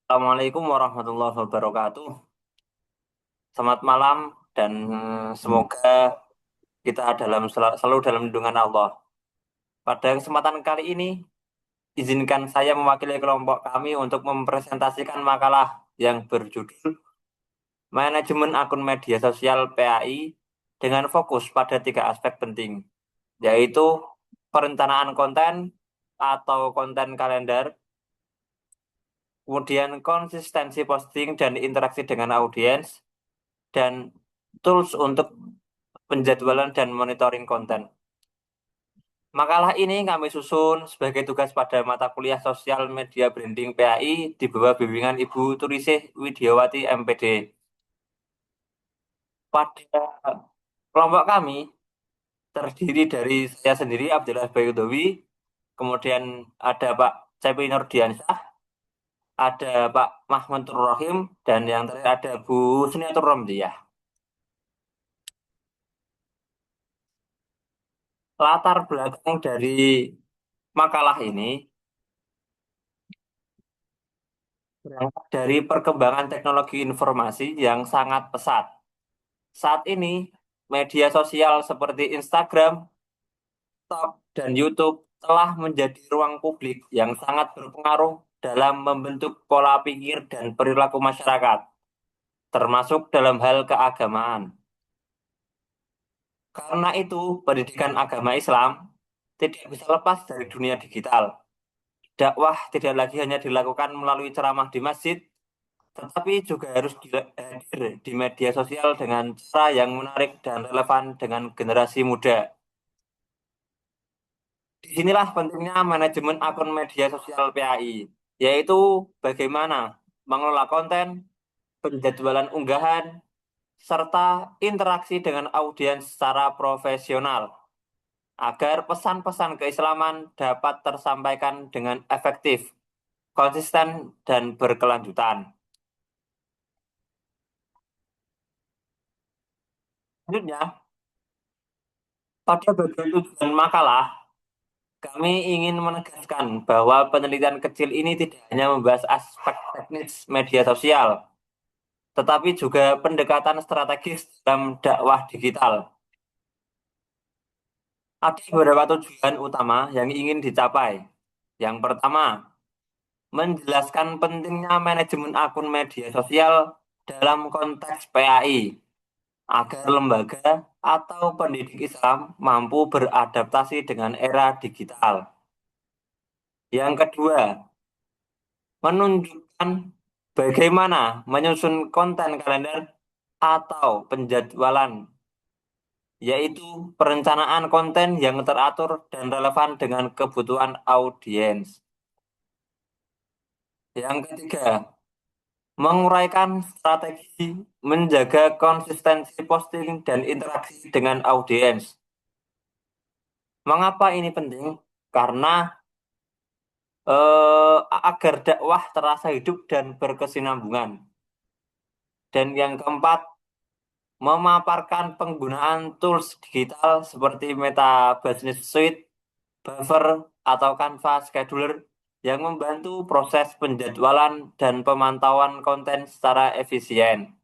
Assalamualaikum warahmatullahi wabarakatuh. Selamat malam dan semoga kita selalu dalam lindungan Allah. Pada kesempatan kali ini, izinkan saya mewakili kelompok kami untuk mempresentasikan makalah yang berjudul Manajemen Akun Media Sosial PAI dengan fokus pada tiga aspek penting, yaitu perencanaan konten atau konten kalender, kemudian konsistensi posting dan interaksi dengan audiens, dan tools untuk penjadwalan dan monitoring konten. Makalah ini kami susun sebagai tugas pada mata kuliah Sosial Media Branding PAI di bawah bimbingan Ibu Turisih Widyawati MPD. Pada kelompok kami terdiri dari saya sendiri Abdullah Bayudowi, kemudian ada Pak Cepi Nurdiansyah, ada Pak Mahmud Rahim, dan yang terakhir ada Bu Suniatur Romdiyah. Latar belakang dari makalah ini berangkat dari perkembangan teknologi informasi yang sangat pesat. Saat ini, media sosial seperti Instagram, TikTok, dan YouTube telah menjadi ruang publik yang sangat berpengaruh dalam membentuk pola pikir dan perilaku masyarakat, termasuk dalam hal keagamaan. Karena itu, pendidikan agama Islam tidak bisa lepas dari dunia digital. Dakwah tidak lagi hanya dilakukan melalui ceramah di masjid, tetapi juga harus hadir di media sosial dengan cara yang menarik dan relevan dengan generasi muda. Disinilah pentingnya manajemen akun media sosial PAI, yaitu bagaimana mengelola konten, penjadwalan unggahan, serta interaksi dengan audiens secara profesional, agar pesan-pesan keislaman dapat tersampaikan dengan efektif, konsisten, dan berkelanjutan. Selanjutnya, pada bagian tujuan makalah, kami ingin menegaskan bahwa penelitian kecil ini tidak hanya membahas aspek teknis media sosial, tetapi juga pendekatan strategis dalam dakwah digital. Ada beberapa tujuan utama yang ingin dicapai. Yang pertama, menjelaskan pentingnya manajemen akun media sosial dalam konteks PAI, agar lembaga atau pendidik Islam mampu beradaptasi dengan era digital. Yang kedua, menunjukkan bagaimana menyusun konten kalender atau penjadwalan, yaitu perencanaan konten yang teratur dan relevan dengan kebutuhan audiens. Yang ketiga, menguraikan strategi menjaga konsistensi posting dan interaksi dengan audiens. Mengapa ini penting? Karena agar dakwah terasa hidup dan berkesinambungan. Dan yang keempat, memaparkan penggunaan tools digital seperti Meta Business Suite, Buffer, atau Canva Scheduler yang membantu proses penjadwalan dan pemantauan konten secara efisien.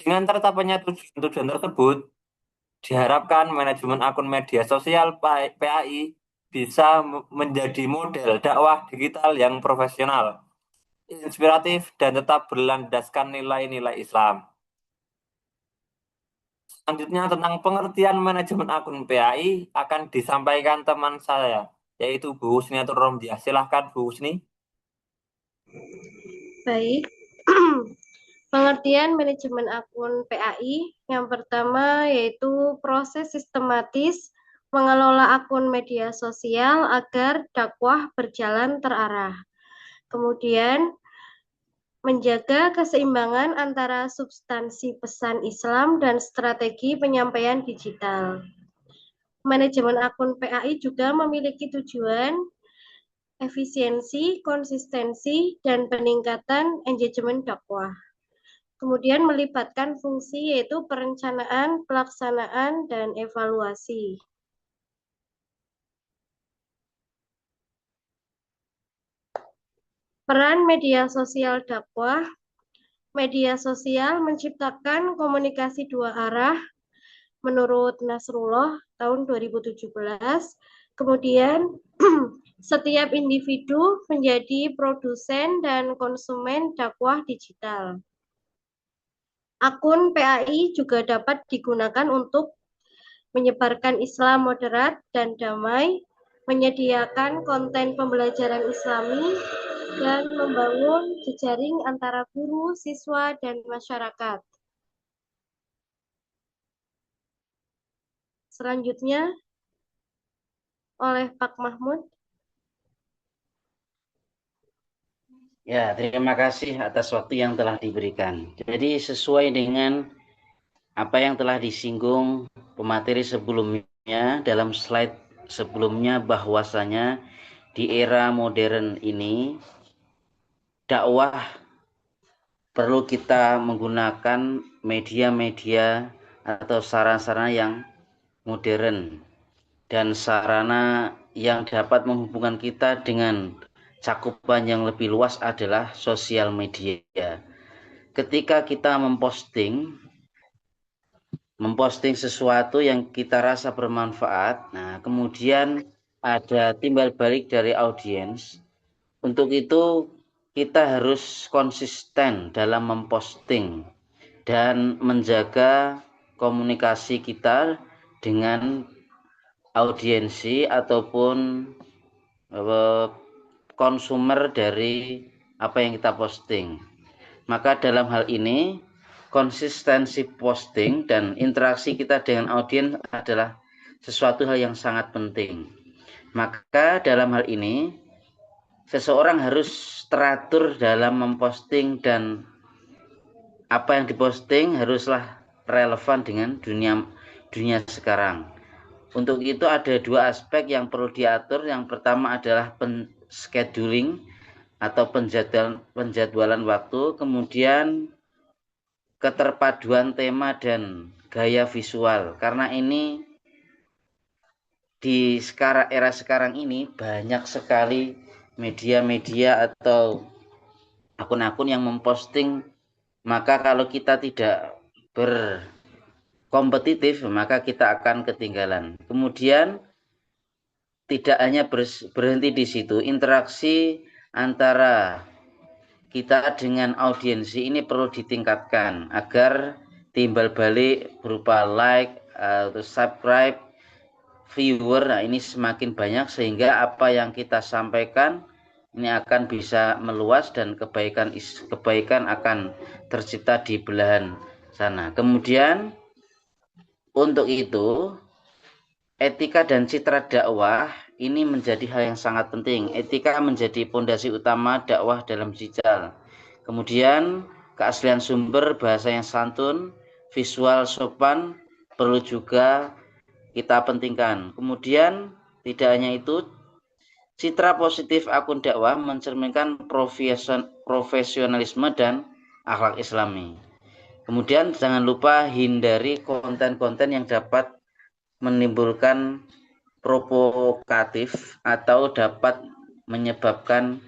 Dengan tercapainya tujuan-tujuan tersebut, diharapkan manajemen akun media sosial PAI bisa menjadi model dakwah digital yang profesional, inspiratif, dan tetap berlandaskan nilai-nilai Islam. Selanjutnya tentang pengertian manajemen akun PAI akan disampaikan teman saya, yaitu Bu Husni Romdiah. Silahkan Bu Husni. Baik, pengertian manajemen akun PAI yang pertama yaitu proses sistematis mengelola akun media sosial agar dakwah berjalan terarah. Kemudian, menjaga keseimbangan antara substansi pesan Islam dan strategi penyampaian digital. Manajemen akun PAI juga memiliki tujuan efisiensi, konsistensi, dan peningkatan engagement dakwah. Kemudian melibatkan fungsi yaitu perencanaan, pelaksanaan, dan evaluasi. Peran media sosial dakwah. Media sosial menciptakan komunikasi dua arah menurut Nasrullah tahun 2017. Kemudian setiap individu menjadi produsen dan konsumen dakwah digital. Akun PAI juga dapat digunakan untuk menyebarkan Islam moderat dan damai, menyediakan konten pembelajaran Islami, dan membangun jejaring antara guru, siswa, dan masyarakat. Selanjutnya, oleh Pak Mahmud. Ya, terima kasih atas waktu yang telah diberikan. Jadi sesuai dengan apa yang telah disinggung pemateri sebelumnya dalam slide sebelumnya, bahwasanya di era modern ini dakwah perlu kita menggunakan media-media atau sarana-sarana yang modern dan sarana yang dapat menghubungkan kita dengan cakupan yang lebih luas adalah sosial media. Ketika kita memposting sesuatu yang kita rasa bermanfaat, nah kemudian ada timbal balik dari audiens. Untuk itu kita harus konsisten dalam memposting dan menjaga komunikasi kita dengan audiensi ataupun konsumer dari apa yang kita posting. Maka dalam hal ini konsistensi posting dan interaksi kita dengan audiens adalah sesuatu hal yang sangat penting. Maka dalam hal ini seseorang harus teratur dalam memposting dan apa yang diposting haruslah relevan dengan dunia sekarang. Untuk itu ada dua aspek yang perlu diatur. Yang pertama adalah scheduling atau penjadwalan waktu, kemudian keterpaduan tema dan gaya visual. Karena ini di era sekarang ini banyak sekali media-media atau akun-akun yang memposting, maka kalau kita tidak berkompetitif maka kita akan ketinggalan. Kemudian tidak hanya berhenti di situ, interaksi antara kita dengan audiensi ini perlu ditingkatkan agar timbal balik berupa like atau subscribe, viewer, nah ini semakin banyak sehingga apa yang kita sampaikan ini akan bisa meluas dan kebaikan akan tercipta di belahan sana. Kemudian untuk itu etika dan citra dakwah ini menjadi hal yang sangat penting. Etika menjadi pondasi utama dakwah dalam digital. Kemudian keaslian sumber, bahasa yang santun, visual sopan perlu juga kita pentingkan. Kemudian tidak hanya itu, citra positif akun dakwah mencerminkan profesionalisme dan akhlak Islami. Kemudian jangan lupa hindari konten-konten yang dapat menimbulkan provokatif atau dapat menyebabkan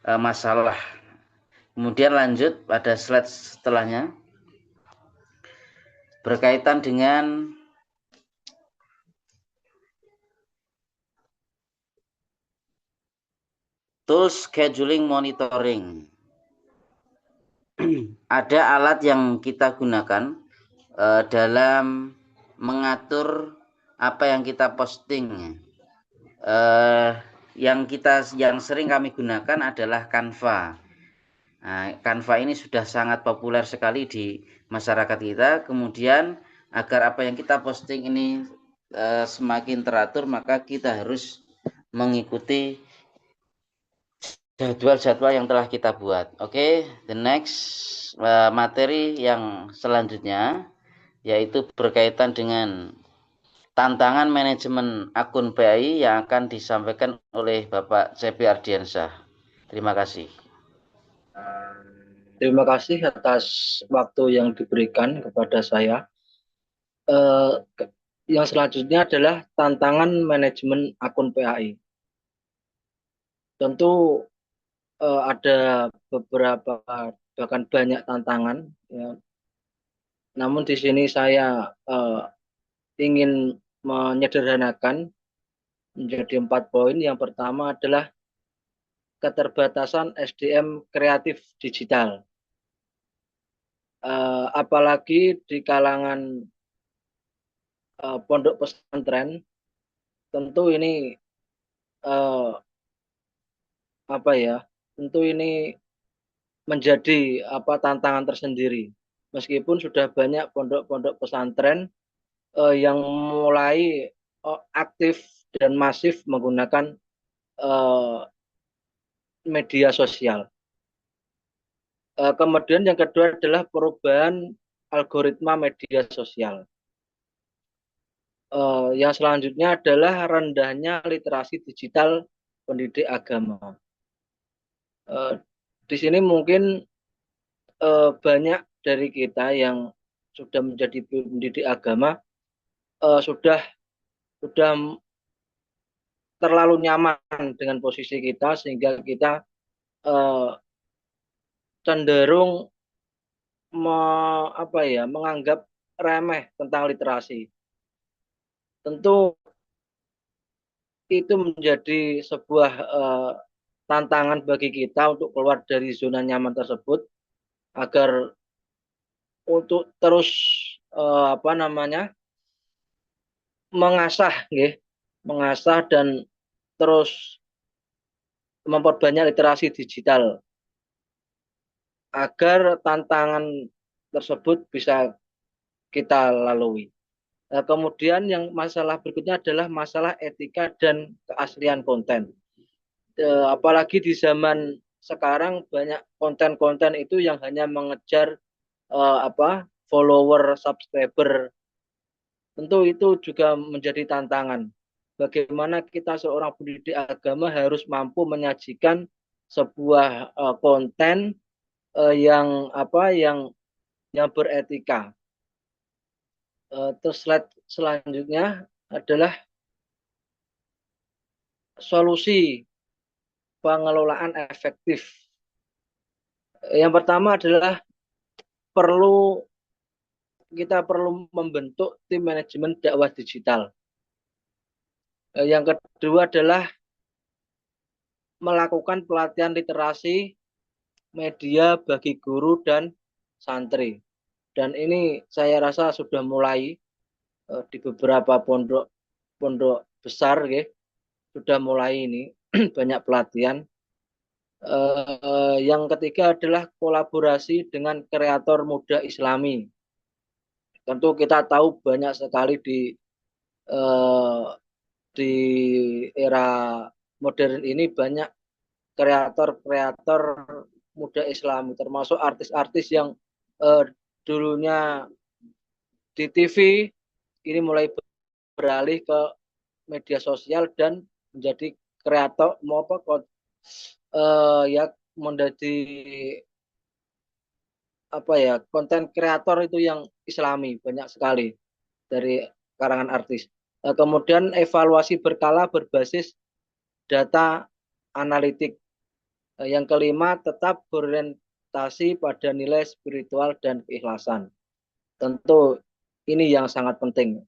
masalah. Kemudian lanjut pada slide setelahnya berkaitan dengan tools scheduling monitoring. Ada alat yang kita gunakan dalam mengatur apa yang kita posting. Yang sering kami gunakan adalah Canva. Nah, Canva ini sudah sangat populer sekali di masyarakat kita. Kemudian agar apa yang kita posting ini semakin teratur, maka kita harus mengikuti jadwal-jadwal yang telah kita buat. Oke, the next materi yang selanjutnya yaitu berkaitan dengan tantangan manajemen akun PAI yang akan disampaikan oleh Bapak Cepi Ardiansyah. Terima kasih. Terima kasih atas waktu yang diberikan kepada saya. Yang selanjutnya adalah tantangan manajemen akun PAI. Tentu ada beberapa bahkan banyak tantangan ya. Namun di sini saya ingin menyederhanakan menjadi 4 poin. Yang pertama adalah keterbatasan SDM kreatif digital. Apalagi di kalangan pondok pesantren, tentu ini apa ya? Tentu ini menjadi tantangan tersendiri. Meskipun sudah banyak pondok-pondok pesantren yang mulai aktif dan masif menggunakan media sosial. Kemudian yang kedua adalah perubahan algoritma media sosial. Yang selanjutnya adalah rendahnya literasi digital pendidik agama. Di sini mungkin banyak dari kita yang sudah menjadi pendidik agama sudah terlalu nyaman dengan posisi kita sehingga kita cenderung menganggap remeh tentang literasi. Tentu itu menjadi sebuah tantangan bagi kita untuk keluar dari zona nyaman tersebut agar untuk terus mengasah dan terus memperbanyak literasi digital agar tantangan tersebut bisa kita lalui. Kemudian yang masalah berikutnya adalah masalah etika dan keaslian konten. Apalagi di zaman sekarang banyak konten-konten itu yang hanya mengejar follower, subscriber. Tentu itu juga menjadi tantangan. Bagaimana kita seorang pendidik agama harus mampu menyajikan sebuah konten yang beretika. Terus slide selanjutnya adalah solusi pengelolaan efektif. Yang pertama adalah kita perlu membentuk tim manajemen dakwah digital. Yang kedua adalah melakukan pelatihan literasi media bagi guru dan santri. Dan ini saya rasa sudah mulai di beberapa pondok besar, sudah mulai ini banyak pelatihan. Yang ketiga adalah kolaborasi dengan kreator muda Islami. Tentu kita tahu banyak sekali di era modern ini banyak kreator-kreator muda Islami, termasuk artis-artis yang dulunya di TV ini mulai beralih ke media sosial dan menjadi kreator menjadi konten kreator itu yang Islami banyak sekali dari karangan artis. Kemudian evaluasi berkala berbasis data analitik. Yang kelima, tetap berorientasi pada nilai spiritual dan keikhlasan. Tentu ini yang sangat penting.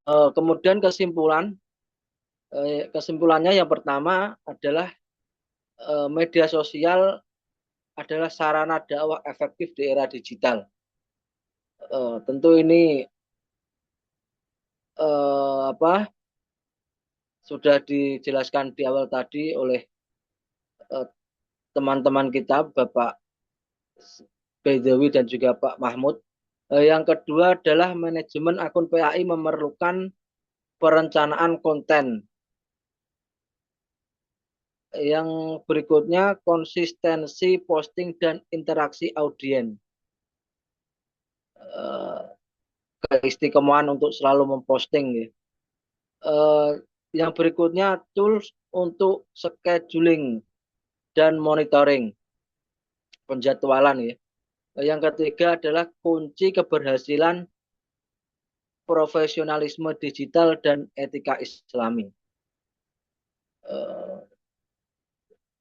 Kemudian kesimpulannya yang pertama adalah media sosial adalah sarana dakwah efektif di era digital. Tentu ini sudah dijelaskan di awal tadi oleh teman-teman kita, Bapak Bedawi dan juga Pak Mahmud. Yang kedua adalah manajemen akun PAI memerlukan perencanaan konten. Yang berikutnya konsistensi posting dan interaksi audiens. Keistiqomahan untuk selalu memposting. Yang berikutnya tools untuk scheduling dan monitoring penjadwalan. Yang ketiga adalah kunci keberhasilan profesionalisme digital dan etika Islami.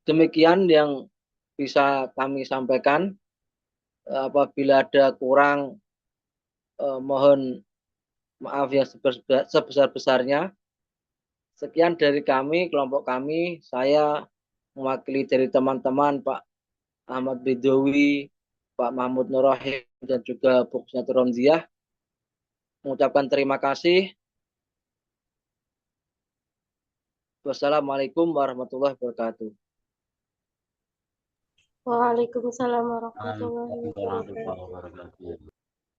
Demikian yang bisa kami sampaikan. Apabila ada kurang, mohon maaf yang sebesar-besarnya. Sekian dari kami, kelompok kami. Saya mewakili dari teman-teman Pak Ahmad Bidowi, Pak Mahmud Nurrahim, dan juga Bu Kusnatur Romziah. Mengucapkan terima kasih. Wassalamualaikum warahmatullahi wabarakatuh. Waalaikumsalam warahmatullahi wabarakatuh. Warahmatullahi wabarakatuh.